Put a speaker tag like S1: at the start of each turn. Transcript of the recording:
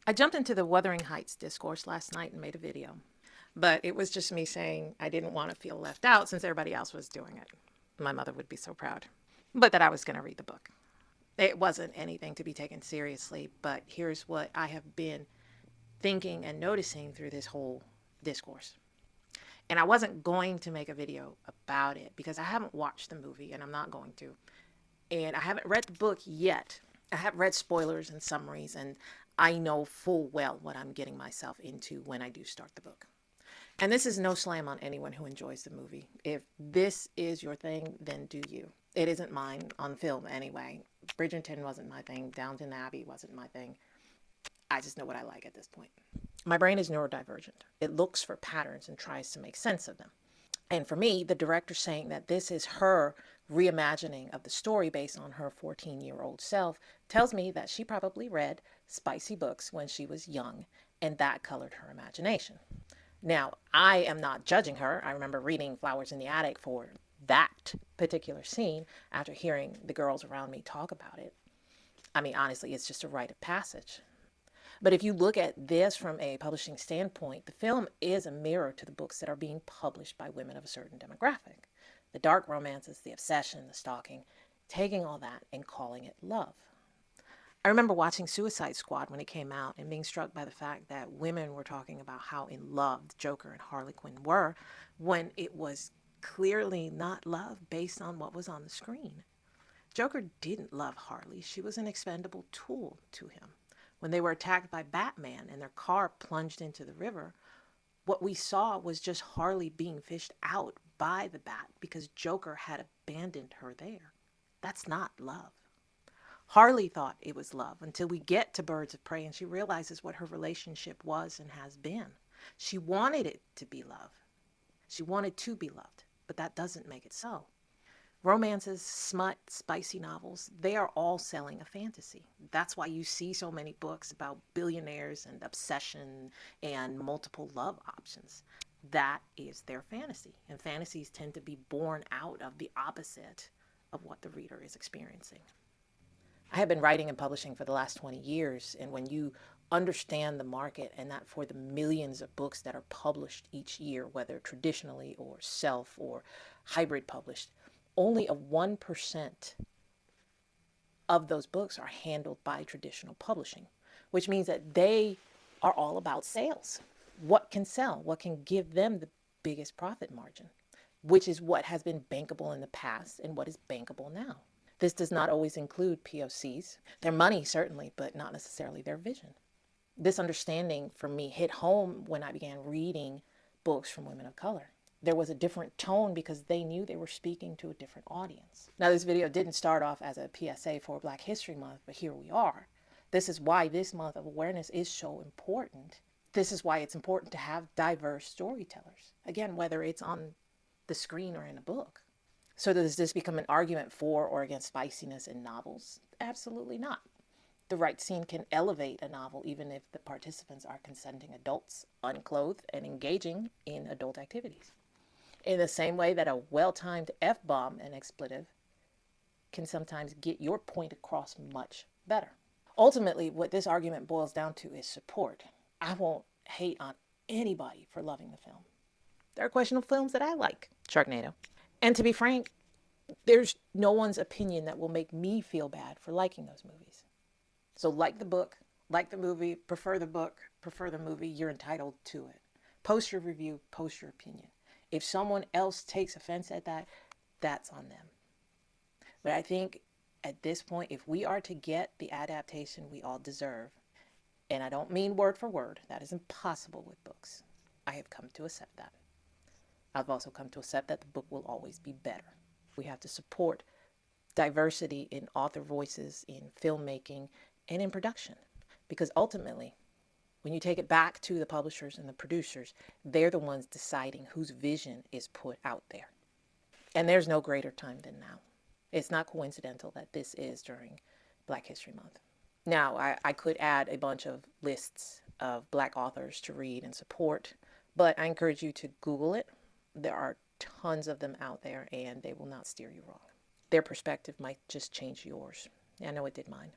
S1: I jumped into the Wuthering Heights discourse last night and made a video, but it was just me saying I didn't want to feel left out since everybody else was doing it. My mother would be so proud. But that I was going to read the book. It wasn't anything to be taken seriously, but here's what I have been thinking and noticing through this whole discourse. And I wasn't going to make a video about it because I haven't watched the movie and I'm not going to. And I haven't read the book yet. I have read spoilers and summaries, and I know full well what I'm getting myself into when I do start the book. And this is no slam on anyone who enjoys the movie. If this is your thing, then do you. It isn't mine on film anyway. Bridgerton wasn't my thing. Downton Abbey wasn't my thing. I just know what I like at this point. My brain is neurodivergent. It looks for patterns and tries to make sense of them. And for me, the director saying that this is her reimagining of the story based on her 14-year-old self tells me that she probably read spicy books when she was young, and that colored her imagination. Now, I am not judging her. I remember reading Flowers in the Attic for that particular scene after hearing the girls around me talk about it. I mean, honestly, it's just a rite of passage. But if you look at this from a publishing standpoint, the film is a mirror to the books that are being published by women of a certain demographic. The dark romances, the obsession, the stalking, taking all that and calling it love. I remember watching Suicide Squad when it came out and being struck by the fact that women were talking about how in love the Joker and Harley Quinn were when it was clearly not love based on what was on the screen. Joker didn't love Harley. She was an expendable tool to him. When they were attacked by Batman and their car plunged into the river, what we saw was just Harley being fished out by the bat because Joker had abandoned her there. That's not love. Harley thought it was love until we get to Birds of Prey and she realizes what her relationship was and has been. She wanted it to be love. She wanted to be loved, but that doesn't make it so. Romances, smut, spicy novels, they are all selling a fantasy. That's why you see so many books about billionaires and obsession and multiple love options. That is their fantasy. And fantasies tend to be born out of the opposite of what the reader is experiencing. I have been writing and publishing for the last 20 years, and when you understand the market and that for the millions of books that are published each year, whether traditionally or self or hybrid published, only a 1% of those books are handled by traditional publishing, which means that they are all about sales. What can sell? What can give them the biggest profit margin? Which is what has been bankable in the past and what is bankable now. This does not always include POCs. Their money, certainly, but not necessarily their vision. This understanding for me hit home when I began reading books from women of color. There was a different tone because they knew they were speaking to a different audience. Now, this video didn't start off as a PSA for Black History Month, but here we are. This is why this month of awareness is so important. This is why it's important to have diverse storytellers. Again, whether it's on the screen or in a book. So does this become an argument for or against spiciness in novels? Absolutely not. The right scene can elevate a novel even if the participants are consenting adults, unclothed, and engaging in adult activities. In the same way that a well-timed F-bomb and expletive can sometimes get your point across much better. Ultimately, what this argument boils down to is support. I won't hate on anybody for loving the film. There are questionable films that I like. Sharknado. And to be frank, there's no one's opinion that will make me feel bad for liking those movies. So like the book, like the movie, prefer the book, prefer the movie, you're entitled to it. Post your review, post your opinion. If someone else takes offense at that, that's on them. But I think at this point, if we are to get the adaptation we all deserve, and I don't mean word for word, that is impossible with books, I have come to accept that. I've also come to accept that the book will always be better. We have to support diversity in author voices, in filmmaking, and in production. Because ultimately, when you take it back to the publishers and the producers, they're the ones deciding whose vision is put out there. And there's no greater time than now. It's not coincidental that this is during Black History Month. Now, I could add a bunch of lists of Black authors to read and support, but I encourage you to Google it. There are tons of them out there and they will not steer you wrong. Their perspective might just change yours. I know it did mine.